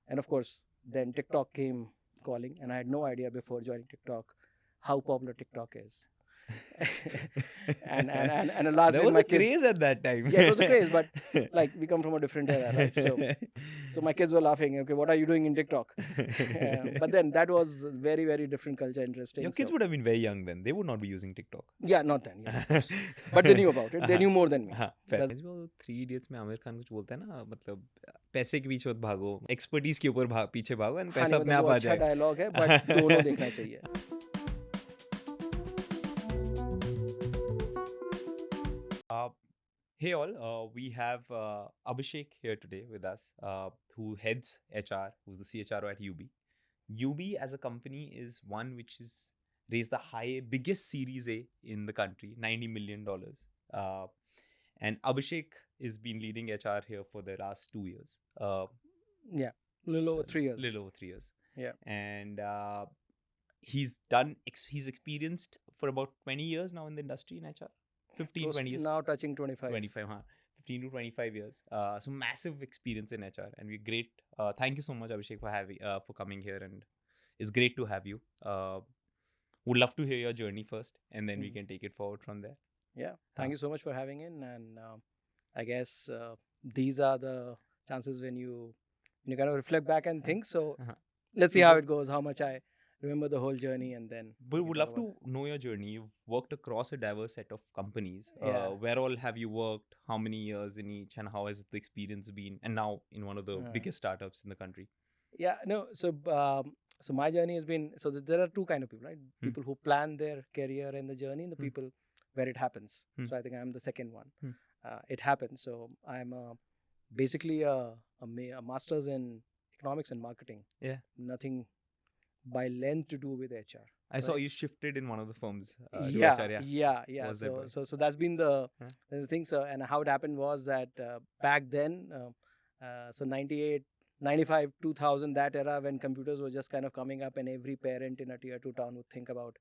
And of course, then TikTok came calling, and I had no idea before joining TikTok how popular TikTok is. and a last There day was my a kids, craze at that time. yeah, it was a craze, but like we come from a different era, right? So my kids were laughing. Okay, what are you doing in TikTok? But then that was very, very different culture, interesting. Your kids So would have been very young then. They would not be using TikTok. yeah, not then, yeah, of course. But they knew about it. They knew more than me. हाँ, That's, वो 3 Idiots में आमिर खान कुछ बोलता है ना, मतलब पैसे के पीछे मत भागो, एक्सपर्टीज के ऊपर पीछे भागो एंड हाँ, पैसा नहीं अपने मतलब आप वो आ अच्छा जाए. डायलॉग है, बट दोनों देखना चाहिए. Hey all, we have Abhishek here today with us, who heads HR, who's the CHRO at Yubi. Yubi as a company is one which is raised the biggest Series A in the country, $90 million. And Abhishek has been leading HR here for the last 2 years. Yeah, little over 3 years. Little over 3 years. Yeah. And he's experienced for about 20 years now in the industry in HR. 15, 20 years. Now touching 25. 25, huh? 15 to 25 years. So massive experience in HR, and we're great. Thank you so much, Abhishek, for coming here, and it's great to have you. Would love to hear your journey first, and then we can take it forward from there. Yeah, thank you so much for having in, and I guess these are the chances when you kind of reflect back and think. So let's see how it goes, how much I remember the whole journey, and then. But would love to know your journey. You've worked across a diverse set of companies. Yeah. Where all have you worked? How many years in each? And how has the experience been? And now in one of the biggest startups in the country. Yeah, no. So my journey has been, so there are two kind of people, right? People who plan their career and the journey, and the people where it happens. So I think I'm the second one. It happens. So I'm basically a master's in economics and marketing. Yeah. Nothing by length to do with HR. I saw you shifted in one of the firms. Yeah. So that's been the thing. So, and how it happened was that back then, so 98, 95, 2000, that era when computers were just kind of coming up, and every parent in a tier 2 town would think about,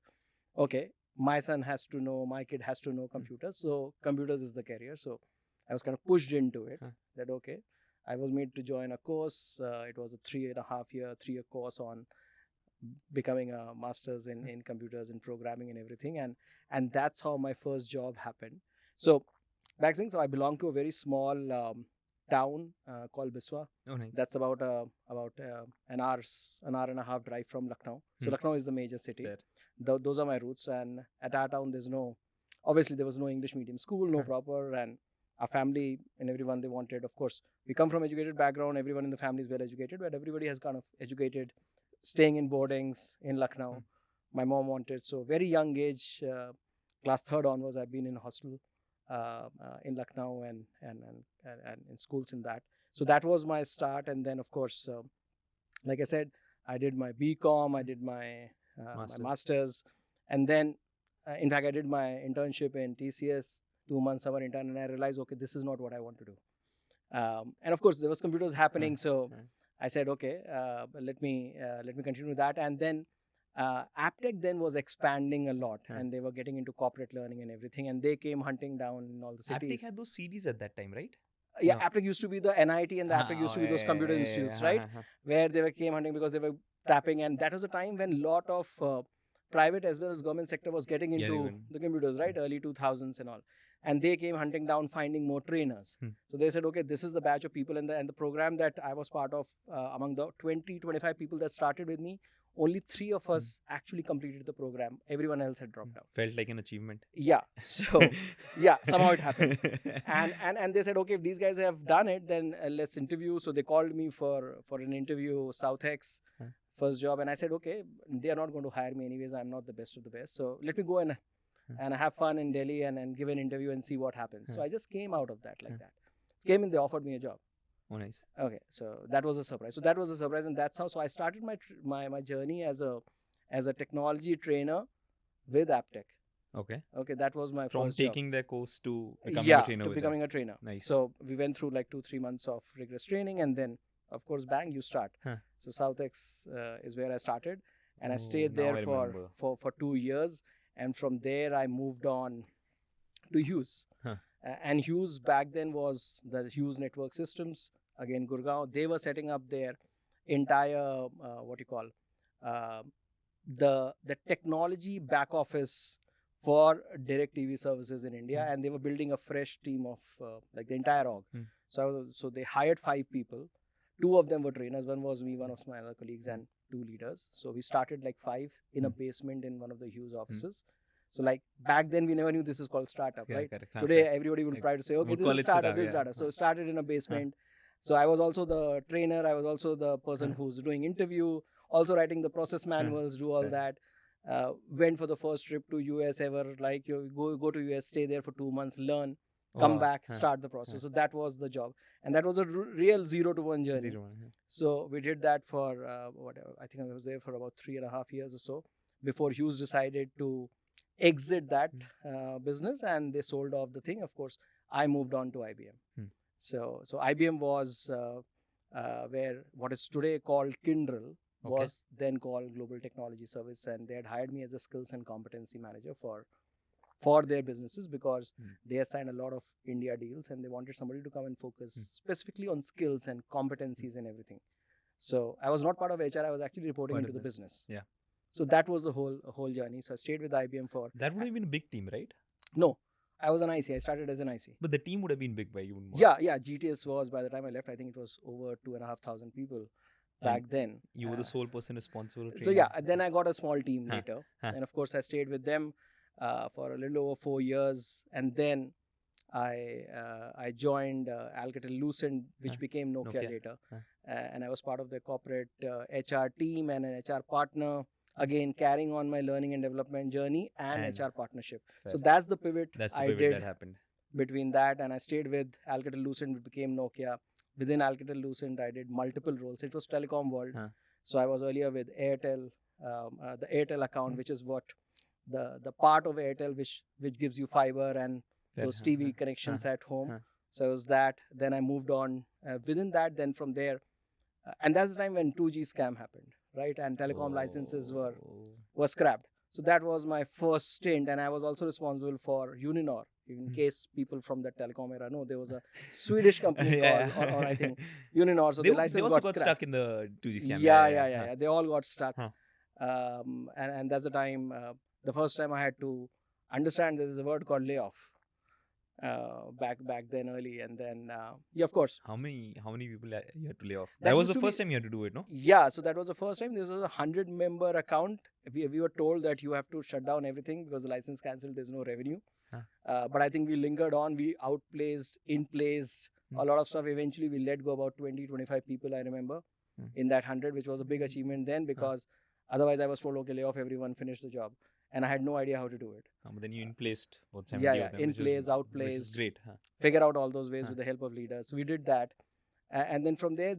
okay, my son has to know, my kid has to know computers. So computers is the career. So I was kind of pushed into it. That okay, I was made to join a course. It was a 3.5-year course on becoming a master's in computers and programming and everything, and that's how my first job happened. So back then, so I belong to a very small town called Biswa. Oh, nice. That's about an hour and a half drive from Lucknow. So Lucknow is the major city. Those are my roots, and at our town there was no English medium school, no proper, and our family and everyone, they wanted, of course, we come from educated background, everyone in the family is well educated, but everybody has kind of educated staying in boardings in Lucknow. My mom wanted, so very young age, class 3rd onwards, I've been in a hostel in Lucknow and in schools in that. So that was my start, and then of course, like I said, I did my BCom, I did my master's, and then in fact I did my internship in TCS, 2 months summer intern, and I realized, okay, this is not what I want to do. And of course there was computers happening, so I said, okay, let me continue that. And then AppTech then was expanding a lot, and they were getting into corporate learning and everything, and they came hunting down in all the cities. AppTech had those CDs at that time, right? Yeah, no. AppTech used to be the NIT, and the AppTech used to be those computer institutes, right? Where they came hunting because they were tapping, and that was a time when a lot of private as well as government sector was getting into the computers, right? Early 2000s and all. And they came hunting down, finding more trainers. So they said, okay, this is the batch of people, and the program that I was part of, among the 25 people that started with me, only 3 of us actually completed the program. Everyone else had dropped out. Felt like an achievement. Yeah. So, yeah, somehow it happened. And they said, okay, if these guys have done it, then let's interview. So they called me for an interview, SouthX, first job. And I said, okay, they are not going to hire me anyways. I'm not the best of the best. So let me go and have fun in Delhi and give an interview and see what happens. So I just came out of that like that. Came in, they offered me a job. Oh, nice. Okay, so that was a surprise. So that was a surprise, and that's how. So I started my journey as a technology trainer with AppTech. Okay, that was my from first taking job. their course to becoming a trainer. To becoming a trainer. Nice. So we went through like 2-3 months of rigorous training, and then of course, bang, you start. So SouthX is where I started, and I stayed there for 2 years. And from there, I moved on to Hughes. And Hughes back then was the Hughes Network Systems, again, Gurgaon. They were setting up their entire what you call uh, the technology back office for direct TV services in India, and they were building a fresh team of like the entire org. So they hired 5 people. 2 of them were trainers. One was me, one of my other colleagues, and 2 leaders. So we started like 5 in a basement in one of the huge offices. So like back then we never knew this is called startup, right? Correct. Today everybody will try to say, okay, this is startup, this is startup. So it started in a basement. So I was also the trainer. I was also the person who's doing interview, also writing the process manuals, do all that. Went for the first trip to US ever. Like you go to US, stay there for 2 months, learn, come back, start the process. So that was the job, and that was a real 0 to 1 journey. So we did that for whatever. I think I was there for about 3.5 years or so before Hughes decided to exit that business, and they sold off the thing. Of course, I moved on to IBM. So IBM was where what is today called Kyndryl was then called Global Technology Service, and they had hired me as a skills and competency manager for their businesses because they had signed a lot of India deals, and they wanted somebody to come and focus specifically on skills and competencies and everything. So I was not part of HR. I was actually reporting into the business. Yeah. So that was the whole journey. So I stayed with IBM for... That would have been a big team, right? No. I was an IC. I started as an IC. But the team would have been big by you. Yeah. GTS was, by the time I left, I think it was over 2,500 people back then. You were the sole person responsible. So yeah, then I got a small team later. And of course, I stayed with them for a little over 4 years. And then I joined Alcatel-Lucent, which became Nokia later. And I was part of the corporate HR team and an HR partner. Again, carrying on my learning and development journey and HR partnership. So that's the pivot I did that happened. Between that, and I stayed with Alcatel-Lucent, which became Nokia. Within Alcatel-Lucent, I did multiple roles. It was telecom world. So I was earlier with Airtel, the Airtel account, which is what the part of Airtel which gives you fiber and those TV connections at home. So it was that. Then I moved on within that. Then from there, and that's the time when 2G scam happened, right? And telecom licenses were scrapped. So that was my first stint, and I was also responsible for Uninor. In case people from the telecom era know, there was a Swedish company called, or I think Uninor. So the license they also got stuck in the 2G scam. Yeah. They all got stuck. And that's the time, the first time I had to understand there is a word called layoff. Back then early, and then of course. How many people you had to lay off? That was the first time you had to do it, no? Yeah, so that was the first time. This was a 100-member account. We were told that you have to shut down everything because the license cancelled. There's no revenue. But I think we lingered on. We outplaced, in-placed a lot of stuff. Eventually, we let go about 20-25 people. I remember in that 100, which was a big achievement then because otherwise I was told, okay, lay off everyone, finish the job. And I had no idea how to do it. But then you in-placed what 70 of them. In-place, outplaced. Which is great. Figure out all those ways with the help of leaders. So we did that. And then from there,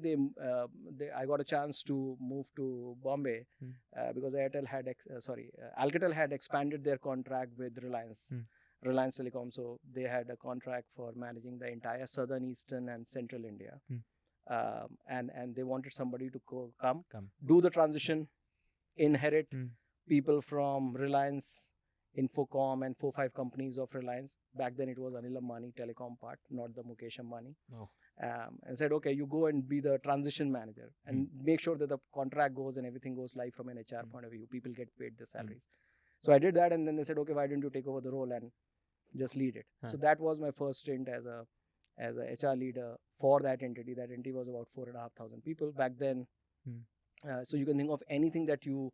I got a chance to move to Bombay because Alcatel had expanded their contract with Reliance Telecom. So they had a contract for managing the entire southern, eastern, and central India. And they wanted somebody to come, do the transition, inherit people from Reliance, Infocom, and 4-5 companies of Reliance. Back then, it was Anil Ambani telecom part, not the Mukesh Ambani. And said, okay, you go and be the transition manager and make sure that the contract goes and everything goes live from an HR point of view. People get paid their salaries. So I did that, and then they said, okay, why don't you take over the role and just lead it? So that was my first stint as a HR leader for that entity. That entity was about 4,500 people back then. So you can think of anything that you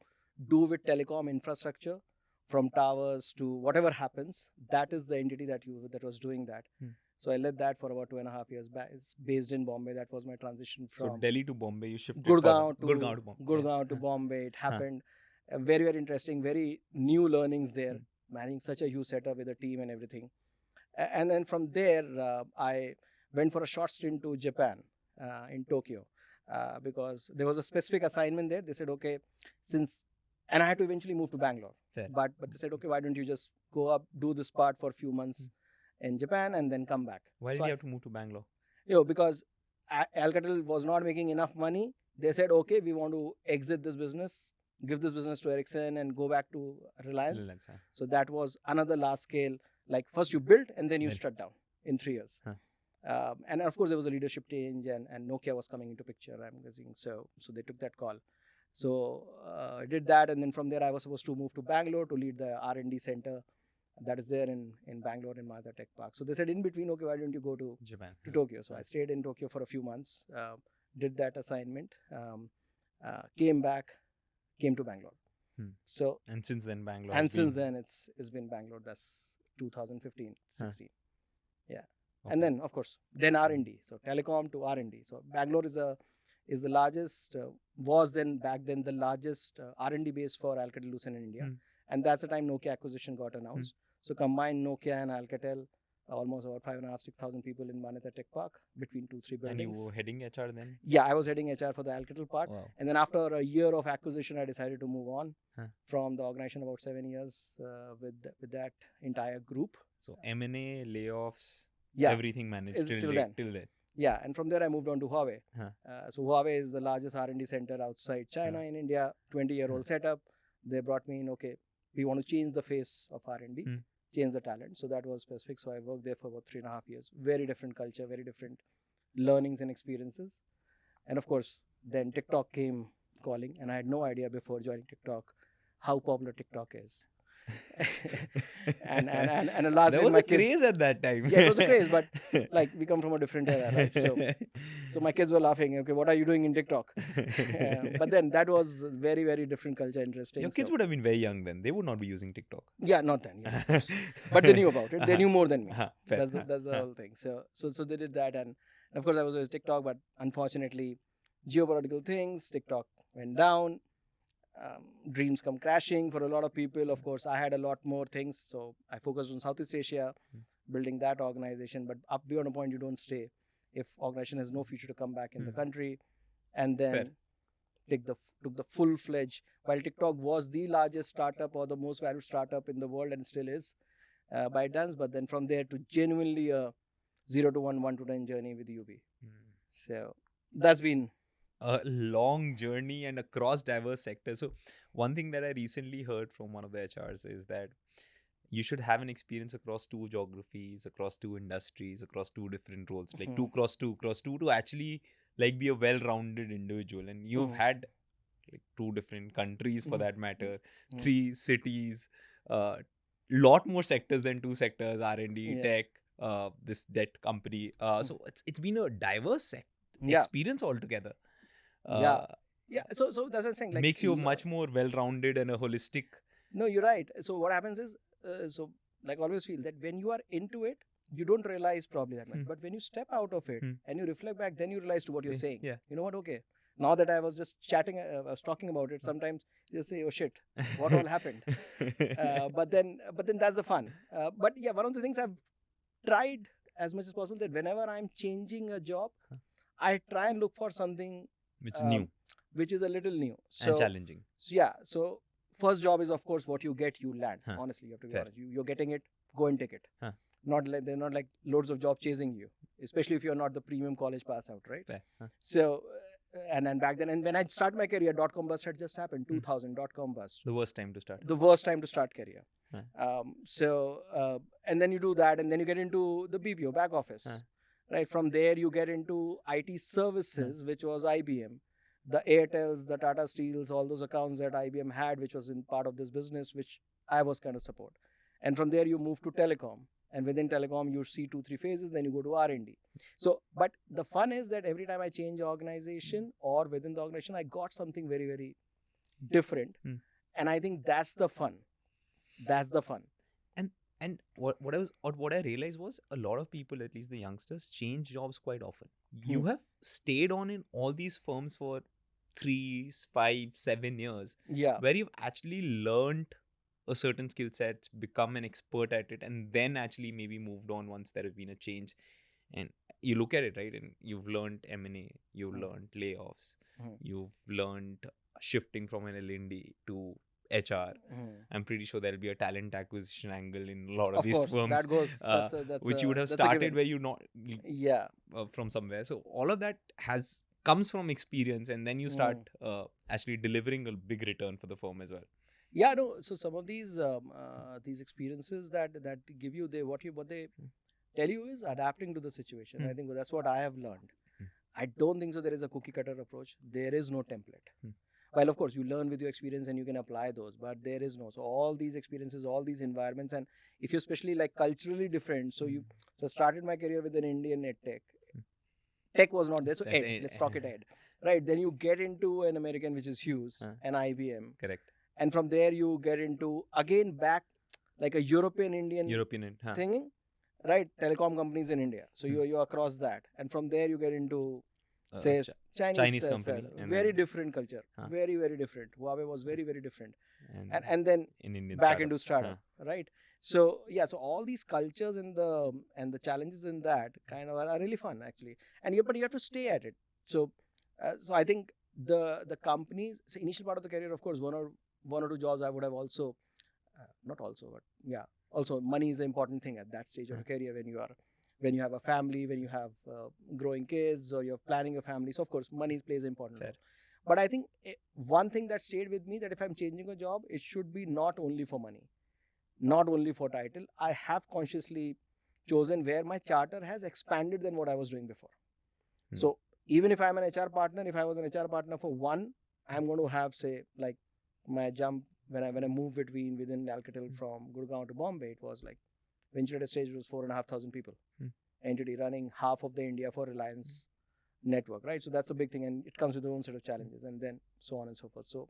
do with telecom infrastructure, from towers to whatever happens, that is the entity that was doing that. So I led that for about 2.5 years. Based in Bombay, that was my transition from. So Delhi to Bombay, you shifted. Gurgaon to Bombay. It happened. Very, very interesting. Very new learnings there. Managing such a huge setup with a team and everything. And then from there, I went for a short stint to Japan, in Tokyo, because there was a specific assignment there. They said, okay, and I had to eventually move to Bangalore. But they said, okay, why don't you just go up, do this part for a few months in Japan and then come back. Why did you have to move to Bangalore? Because Alcatel was not making enough money. They said, okay, we want to exit this business, give this business to Ericsson and go back to Reliance. So that was another large scale, like first you build and then you shut down in 3 years. And of course, there was a leadership change, and Nokia was coming into picture. I'm guessing so they took that call. So I did that, and then from there I was supposed to move to Bangalore to lead the R&D center that is there in Bangalore in Mahindra Tech Park. So they said in between, okay, why don't you go to Japan to Tokyo? So I stayed in Tokyo for a few months, did that assignment, came back, came to Bangalore. So and since then Bangalore. And since then it's been Bangalore. That's 2015, 16. Yeah. Okay. And then of course then R&D. So telecom to R&D. So Bangalore is the largest, was then back then the largest R&D base for Alcatel-Lucent in India. And that's the time Nokia acquisition got announced. So combined Nokia and Alcatel, almost about 5,500, 6,000 people in Mahindra Tech Park between 2-3 buildings. And you were heading HR then? Yeah, I was heading HR for the Alcatel part. Wow. And then after a year of acquisition, I decided to move on from the organization, about 7 years with that entire group. So M&A, layoffs, yeah, everything managed till then. Yeah, and from there I moved on to Huawei. So Huawei is the largest R&D center outside China in India, 20-year-old setup. They brought me in, okay, we want to change the face of R&D, change the talent. So that was specific. So I worked there for about 3.5 years. Very different culture, very different learnings and experiences. And of course, then TikTok came calling, and I had no idea before joining TikTok how popular TikTok is. and alas, there was a craze at that time. Yeah, it was a craze, but like we come from a different era, right? So my kids were laughing. Okay, what are you doing in TikTok? But then that was very, very different culture, interesting. Your kids would have been very young then. They would not be using TikTok. Yeah, not then. Yeah, but they knew about it. They knew more than me. That's the whole thing. So they did that, and of course I was always TikTok, but unfortunately, geopolitical things, TikTok went down. Dreams come crashing for a lot of people. Of course, I had a lot more things, so I focused on Southeast Asia, building that organization. But up beyond a point, you don't stay if organization has no future to come back in the country. And then took the full-fledged. While TikTok was the largest startup or the most valued startup in the world, and still is, ByteDance. But then from there to genuinely a 0 to 1, 1 to 10 journey with Yubi. So that's been a long journey and across diverse sectors. So one thing that I recently heard from one of the HRs is that you should have an experience across 2 geographies, across 2 industries, across 2 different roles, like 2 cross 2 to actually like be a well-rounded individual. And you've had like 2 different countries for that matter, 3 cities, lot more sectors than 2 sectors, R&D, tech, this debt company. So it's been a diverse experience altogether. So that's what I'm saying. Like, makes you much more well-rounded and a holistic. No, you're right. So what happens is, so like always feel that when you are into it, you don't realize probably that much. But when you step out of it and you reflect back, then you realize to what you're saying. Yeah. You know what? Okay. Now that I was just chatting, I was talking about it. Sometimes you just say, "Oh shit, what all happened?" But then that's the fun. But yeah, one of the things I've tried as much as possible that whenever I'm changing a job, I try and look for something which is new, which is a little new and challenging. So first job is of course what you get, you land. Honestly, you have to be honest. You're getting it, go and take it. Not like they're not like loads of job chasing you, especially if you're not the premium college pass out, right? So and then back then, and when I started my career, .com bust had just happened. 2000 .com bust. The worst time to start. The worst time to start career. And then you do that, and then you get into the BPO back office. Right, from there you get into IT services, which was IBM, the Airtels, the Tata Steels, all those accounts that IBM had, which was in part of this business, which I was kind of support. And from there you move to telecom, and within telecom you see 2-3 phases, then you go to R&D. So, but the fun is that every time I change organization or within the organization, I got something very, very different, and I think that's the fun. That's the fun. And what I realized was a lot of people, at least the youngsters, change jobs quite often. You have stayed on in all these firms for 3, 5, 7 years, where you've actually learned a certain skill set, become an expert at it, and then actually maybe moved on once there has been a change. And you look at it, right? And you've learned M&A, you've learned layoffs, you've learned shifting from an L&D to HR. I'm pretty sure there'll be a talent acquisition angle in a lot of these firms. That goes, that's which you would have started where you not from somewhere. So all of that comes from experience, and then you start actually delivering a big return for the firm as well. Yeah, no. So some of these experiences that give you what they tell you is adapting to the situation. I think that's what I have learned. Hmm. I don't think so there is a cookie cutter approach. There is no template. Well, of course, you learn with your experience and you can apply those, but there is no. So all these experiences, all these environments, and if you're especially like culturally different, so I started my career with an Indian ed tech. Tech was not there, so ed. Let's talk it ed, right? Then you get into an American, which is huge, an IBM. Correct. And from there you get into again back like a European thinking, right? Telecom companies in India. So you're across that, and from there you get into say Chinese company, very different culture, very different. Huawei was very different, and then in back into startup, right? So yeah, so all these cultures and the challenges in that kind of are really fun actually, but you have to stay at it. So I think the companies, so initial part of the career, of course, one or two jobs I would have also, not also, but yeah, also money is an important thing at that stage of your career when you have a family, when you have growing kids, or you're planning a family. So of course, money plays an important role. But I think one thing that stayed with me, that if I'm changing a job, it should be not only for money, not only for title. I have consciously chosen where my charter has expanded than what I was doing before. So even if I'm an HR partner, if I was an HR partner for one, I'm going to have, say, like my jump when I moved within Alcatel from Gurgaon to Bombay, it was like venture at a stage was 4,500 people. Entity running half of the India for Reliance network, right? So that's a big thing, and it comes with its own set of challenges, and then so on and so forth. So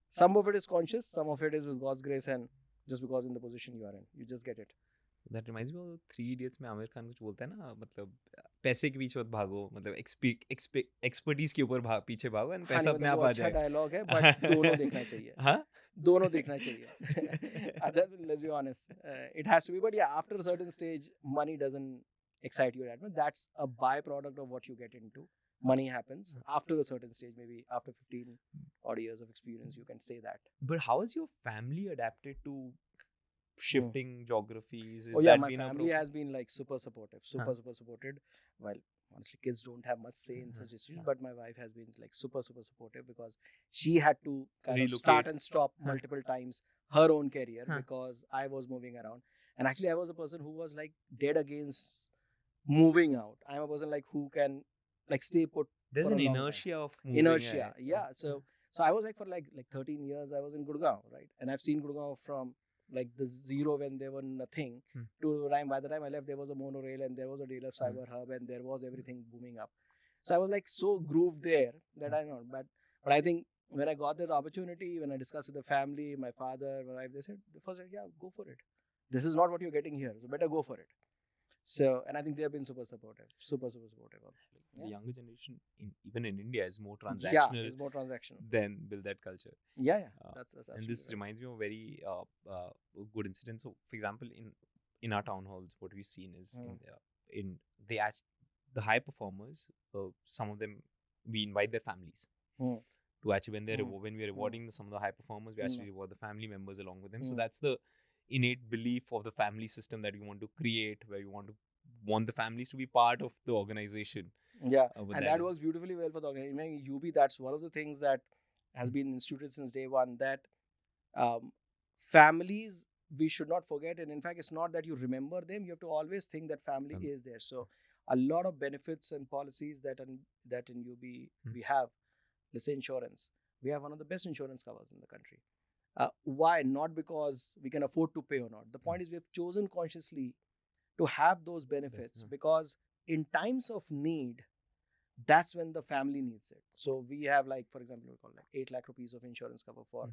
some of it is conscious, some of it is with God's grace, and just because in the position you are in, you just get it. That reminds me of 3 Idiots में आमिर खान कुछ बोलता है ना, मतलब पैसे के पीछे मत भागो, मतलब एक्सपर्टीज के ऊपर पीछे भागो, एंड पैसा अपने आप आ जाएगा. अच्छा डायलॉग है, बट दोनों देखना चाहिए. हाँ, दोनों देखना चाहिए. Let's be honest, it has to be, but yeah, after a certain stage, money doesn't excite you that much. That's a byproduct of what you get into. Money happens after a certain stage, maybe after 15 odd years of experience, you can say that. But how has your family adapted to shifting geographies? My family has been like super supportive, super supported. Well, honestly, kids don't have much say in such issues, but my wife has been like super supportive, because she had to kind of start and stop multiple times her own career because I was moving around. And actually, I was a person who was like dead against moving out. I'm a person like who can like stay put. There's an inertia of moving. Inertia, yeah. So I was like for like 13 years I was in Gurgaon, right? And I've seen Gurgaon from like the zero when there was nothing to by the time I left, there was a monorail and there was a dealer cyber hub and there was everything booming up. So I was like so grooved there that I know. But I think when I got that opportunity, when I discussed with the family, my father, my wife, they said, yeah, go for it. This is not what you're getting here, so better go for it. So, and I think they have been super supportive. The younger generation, even in India, is more transactional. Yeah, is more transactional. Than build that culture. Yeah. That's and this reminds me of a very good incident. So, for example, in our town halls, what we've seen is the high performers, some of them, we invite their families to actually, when we're rewarding some of the high performers, we actually reward the family members along with them. So that's the innate belief of the family system that we want to create, where you want the families to be part of the organization. Yeah, and that works beautifully well for the organization. In UB, that's one of the things that has been instituted since day one, that families, we should not forget. And in fact, it's not that you remember them, you have to always think that family is there. So a lot of benefits and policies that in UB we have, let's say insurance. We have one of the best insurance covers in the country. Why? Not because we can afford to pay or not. The point is, we have chosen consciously to have those benefits because in times of need, that's when the family needs it. So we have, like, for example, we call like 8 lakh rupees of insurance cover for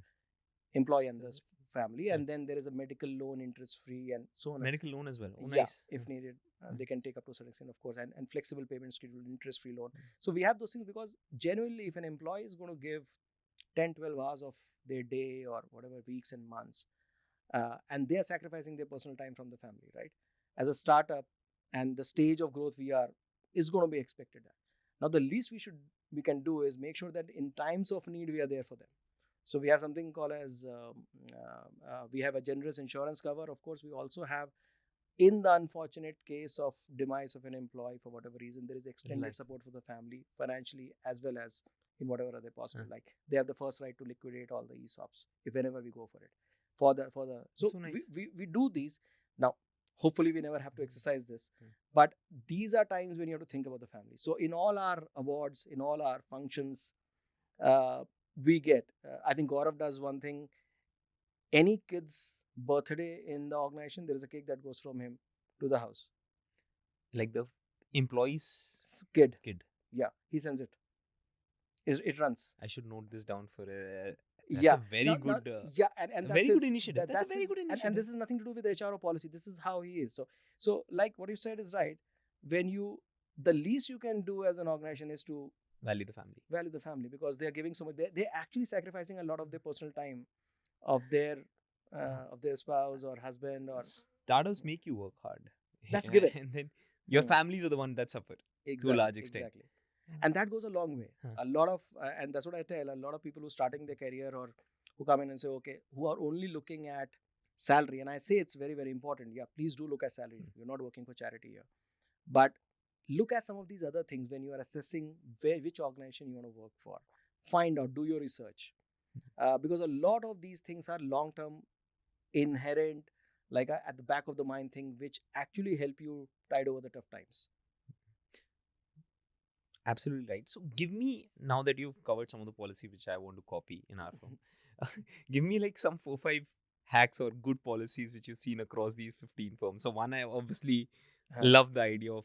employee and this family, and then there is a medical loan interest free and so on. Medical loan as well. Nice. If needed, they can take up to a certain extent, of course, and flexible payment schedule, interest free loan. So we have those things because genuinely, if an employee is going to give 10-12 hours of their day or whatever, weeks and months, and they are sacrificing their personal time from the family, right? As a startup and the stage of growth we are, is going to be expected that. Now, the least we can do is make sure that in times of need, we are there for them. So we have something called as, we have a generous insurance cover. Of course, we also have, in the unfortunate case of demise of an employee for whatever reason, there is extended support for the family financially as well as in whatever other possible. Like they have the first right to liquidate all the ESOPs if whenever we go for it. So nice. we do these. Now, Hopefully we never have to exercise this. But these are times when you have to think about the family. So in all our awards, in all our functions, we get, I think Gaurav does one thing. Any kid's birthday in the organization, there is a cake that goes from him to the house. Like the employees Kid. kid. Yeah, he sends it. It runs. I should note this down for that's Yeah. a very good yeah, and that's very good his- initiative. That's a very good and initiative. this is nothing to do with HR or policy. This is how he is. So like what you said is right. When the least you can do as an organization is to Value the family. Because they are giving so much. They're actually sacrificing a lot of their personal time of their spouse or husband or Startups make you work hard. That's given. And then your families are the one that suffer to a large extent. Exactly. And that goes a long way. A lot of, and that's what I tell a lot of people who are starting their career or who come in and say, okay, who are only looking at salary. And I say it's very, very important. Yeah, please do look at salary. You're not working for charity here. But look at some of these other things when you are assessing which organization you want to work for. Find out, do your research. Because a lot of these things are long-term, inherent, like at the back of the mind thing, which actually help you tide over the tough times. Absolutely right. So give me, now that you've covered some of the policy which I want to copy in our firm, give me like some 4-5 hacks or good policies which you've seen across these 15 firms. So one, I obviously love the idea of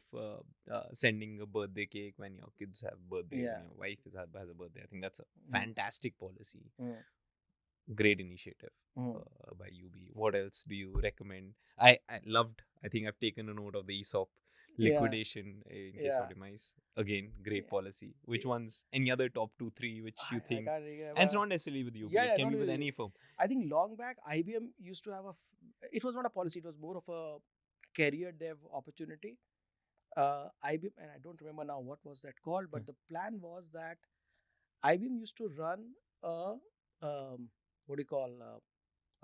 sending a birthday cake when your kids have birthday, when your wife has a birthday. I think that's a fantastic policy. Great initiative by Yubi. What else do you recommend? I think I've taken a note of the ESOP liquidation in case of demise. Again, great policy. Which ones? Any other top 2-3 which you think? And it's not necessarily with Yubi. It can be with any firm. I think long back, IBM used to have it was not a policy. It was more of a career dev opportunity. IBM, and I don't remember now what was that called, but the plan was that IBM used to run a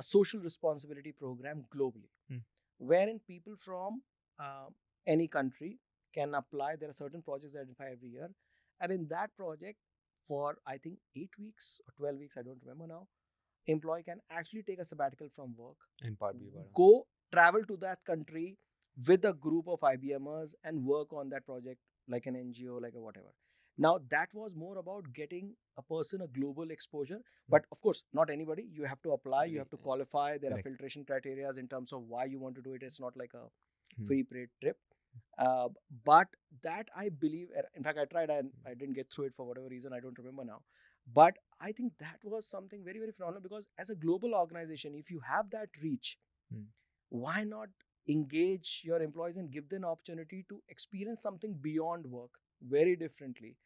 social responsibility program globally, wherein people from any country can apply. There are certain projects that identify every year, and in that project, for I think 8 weeks or 12 weeks, I don't remember now, employee can actually take a sabbatical from work and go travel to that country with a group of IBMers and work on that project like an NGO, like a whatever. Now that was more about getting a person a global exposure, but of course not anybody. You have to apply, you have to qualify. There are filtration criteria in terms of why you want to do it. It's not like a free paid trip. But that I believe, in fact, I tried and I didn't get through it for whatever reason. I don't remember now. But I think that was something very, very phenomenal, because as a global organization, if you have that reach, why not engage your employees and give them an opportunity to experience something beyond work very differently,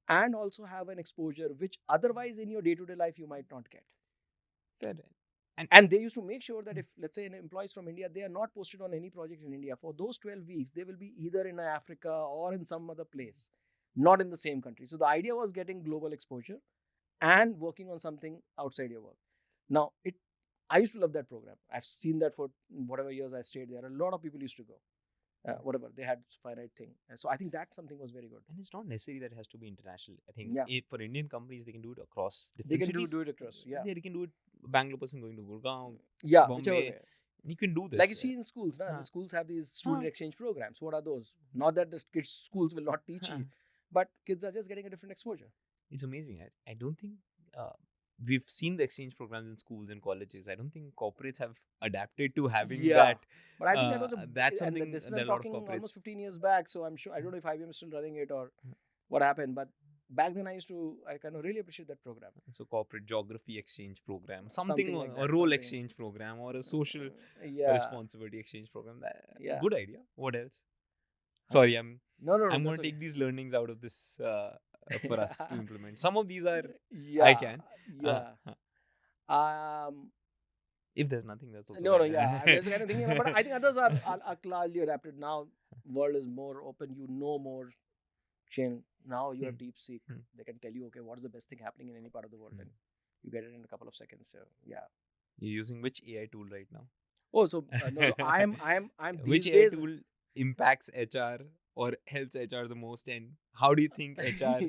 and also have an exposure which otherwise in your day-to-day life you might not get. Fair. And they used to make sure that if, let's say, an employee is from India, they are not posted on any project in India. For those 12 weeks, they will be either in Africa or in some other place, not in the same country. So the idea was getting global exposure and working on something outside your work. Now, I used to love that program. I've seen that for whatever years I stayed there. A lot of people used to go. Whatever, they had finite thing. So I think that something was very good. And it's not necessary that it has to be international. I think for Indian companies, they can do it across different cities. They can do it across, They can do it, Bangalore person going to Gurgaon, Bombay. You can do this. Like you see in schools, the schools have these student exchange programs. What are those? Not that the schools will not teach you, but kids are just getting a different exposure. It's amazing. I don't think we've seen the exchange programs in schools and colleges. I don't think corporates have adapted to having that. But I think that was that's something this is that I'm talking almost 15 years back. So I'm sure, I don't know if IBM is still running it or what happened, but back then I kind of really appreciate that program. So corporate geography exchange program, something like that, a role exchange program, or a social responsibility exchange program. Good idea. What else? Sorry, I'm going to take these learnings out of this for us to implement. Some of these are I can. If there's nothing, that's also I'm just kind of thinking, but I think others are largely adapted now. World is more open. You know more. Shane, now you have DeepSeek. They can tell you, okay, what is the best thing happening in any part of the world, and you get it in a couple of seconds. So you're using which AI tool right now? Oh, so no, I'm which AI tool impacts HR or helps HR the most, and how do you think HR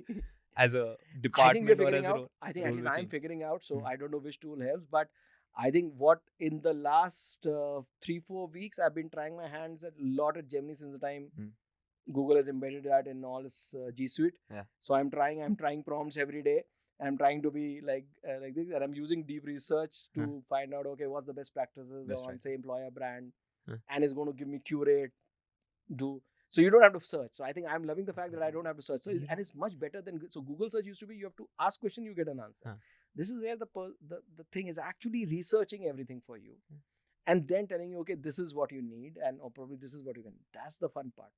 as a department or as a role? I think at least I'm figuring out. So I don't know which tool helps, but I think what in the last 3-4 weeks I've been trying my hands at a lot at Gemini since the time Google has embedded that in all its G Suite. Yeah. So I'm trying prompts every day. I'm trying to be like this, and I'm using deep research to find out, okay, what's the best practices on say employer brand, and it's going to give me curate, do. So you don't have to search. So I think I'm loving the fact that I don't have to search. So and it's much better than so Google search used to be you have to ask question, you get an answer. This is where the thing is actually researching everything for you, and then telling you, okay, this is what you need, and or probably this is what you can. That's the fun part.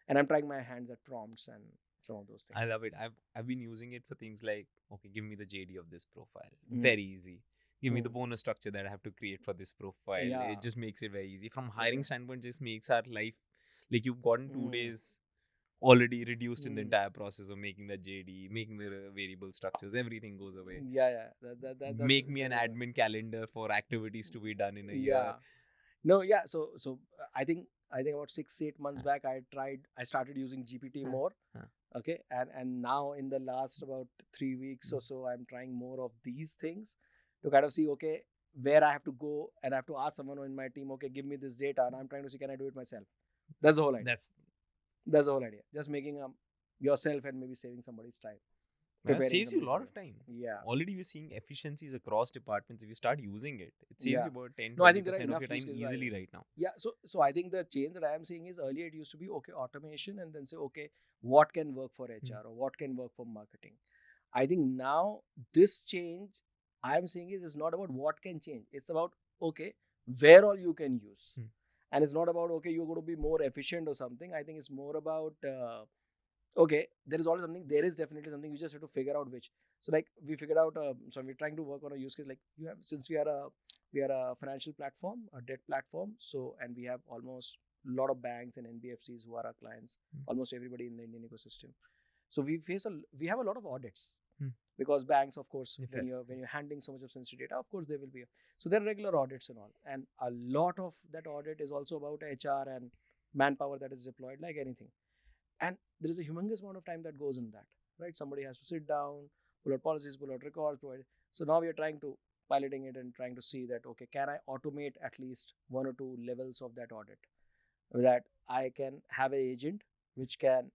And I'm trying my hands at prompts and some of those things. I love it. I've been using it for things like, okay, give me the JD of this profile. Very easy. Give me the bonus structure that I have to create for this profile. Yeah. It just makes it very easy. From hiring standpoint, just makes our life like you've gotten 2 days already reduced in the entire process of making the JD, making the variable structures. Everything goes away. Yeah. That's make me an admin calendar for activities to be done in a year. No, yeah. So I think about 6-8 months back I started using GPT more. Okay, and now in the last about 3 weeks or so, I'm trying more of these things to kind of see, okay, where I have to go, and I have to ask someone in my team, okay, give me this data, and I'm trying to see, can I do it myself? That's the whole idea. That's the whole idea. Just making yourself and maybe saving somebody's time. That saves you a lot of time. Yeah. Already we're seeing efficiencies across departments. If you start using it, it saves you about 10 I think 20% of your time easily right now. Yeah. So I think the change that I am seeing is earlier it used to be, okay, automation, and then say, okay, what can work for HR or what can work for marketing. I think now this change I am seeing is not about what can change. It's about, okay, where all you can use. And it's not about, okay, you're going to be more efficient or something. I think it's more about, okay, there is always something. There is definitely something. You just have to figure out which. So like we figured out. So we're trying to work on a use case. Like you have, since we are a financial platform, a debt platform. So and we have almost a lot of banks and NBFCs who are our clients. Almost everybody in the Indian ecosystem. So we have a lot of audits because banks, of course, when you're handling so much of sensitive data, of course there will be. So there are regular audits and all, and a lot of that audit is also about HR and manpower that is deployed, like anything. And there is a humongous amount of time that goes in that, right? Somebody has to sit down, pull out policies, pull out records, provide. So now we are trying to piloting it and trying to see that, okay, can I automate at least 1 or 2 levels of that audit, that I can have an agent which can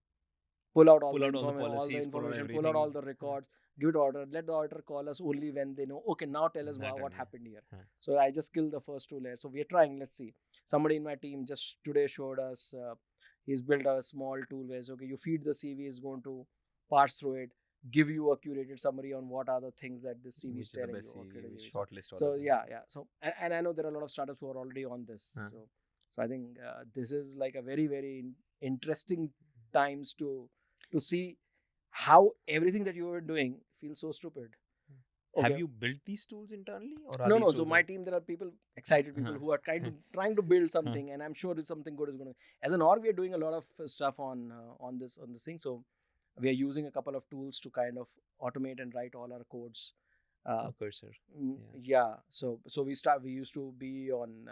pull out all the information, pull out all the records, give it order, let the auditor call us only when they know, okay, now tell us what happened here. So I just kill the first 2 layers. So we are trying, let's see. Somebody in my team just today showed us, he's built a small tool where, okay, you feed the CV, is going to parse through it, give you a curated summary on what are the things that this CV is telling you. Shortlist. So yeah. So and I know there are a lot of startups who are already on this. So I think this is like a very, very interesting times to see how everything that you were doing feels so stupid. Okay. Have you built these tools internally, or are no? So my team, there are excited people who are trying to build something, and I'm sure something good is going to. As an org, we are doing a lot of stuff on this thing. So we are using a couple of tools to kind of automate and write all our codes. Cursor. Yeah. So we used to be on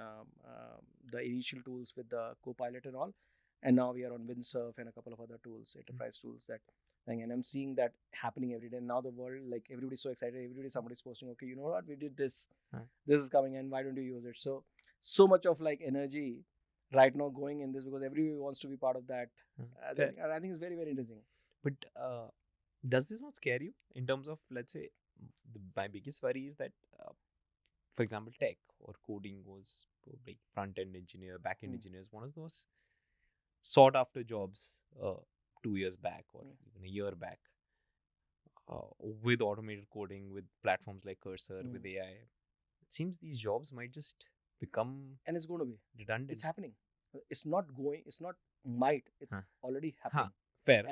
the initial tools with the Copilot and all, and now we are on Windsurf and a couple of other tools, enterprise tools that. And I'm seeing that happening every day. Now the world, like everybody's so excited. Somebody's posting, okay, you know what? We did this. This is coming, and why don't you use it? So much of like energy right now going in this because everybody wants to be part of that. And I think it's very, very interesting. But does this not scare you in terms of, let's say, my biggest worry is that, for example, tech or coding was like front-end engineer, back-end engineers, one of those sought-after jobs 2 years back or even a year back, with automated coding, with platforms like Cursor, with AI. It seems these jobs might just become and it's going to be redundant. It's happening. It's not going. It's not might. It's already happening. Fair.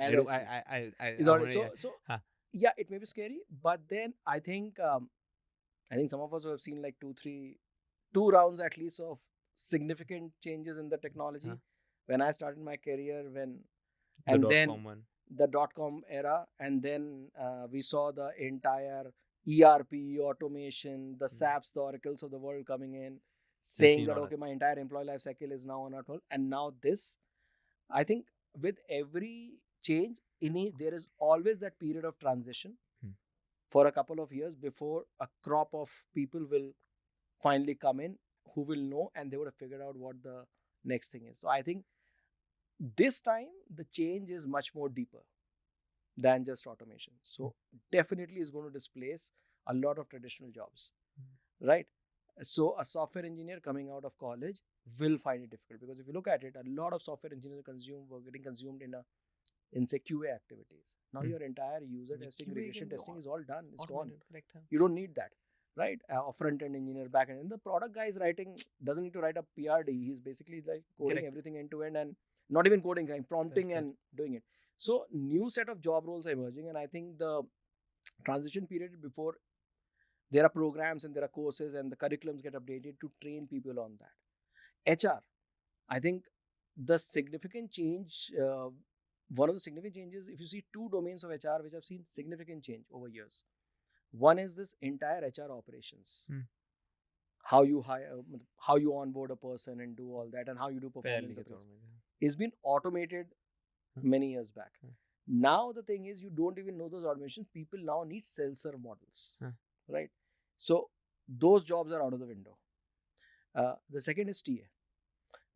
Yeah, it may be scary, but then I think some of us have seen like 2 rounds at least of significant changes in the technology. When I started my career, the .com era, and then we saw the entire ERP automation, the SAPs, the Oracles of the world coming in, saying that, okay, my entire employee life cycle is now on our 12. And now this, I think with every change, there is always that period of transition for a couple of years before a crop of people will finally come in who will know, and they would have figured out what the next thing is. So I think this time the change is much more deeper than just automation. So definitely is going to displace a lot of traditional jobs, right? So a software engineer coming out of college will find it difficult, because if you look at it, a lot of software engineers were getting consumed in say QA activities. Now your entire user testing, regression testing is all done. It's gone. Correct. You don't need that, right? A front end engineer, back end, and the product guy is writing, doesn't need to write a PRD. He's basically like coding everything end to end, and not even coding, like prompting and doing it. So new set of job roles are emerging, and I think the transition period before, there are programs and there are courses and the curriculums get updated to train people on that. HR, I think the significant change, one of the significant changes, if you see two domains of HR which have seen significant change over years. One is this entire HR operations. How you hire, how you onboard a person and do all that, and how you do performance is been automated many years back. Now the thing is, you don't even know those automations. People now need self-serve models, right? So those jobs are out of the window. The second is TA.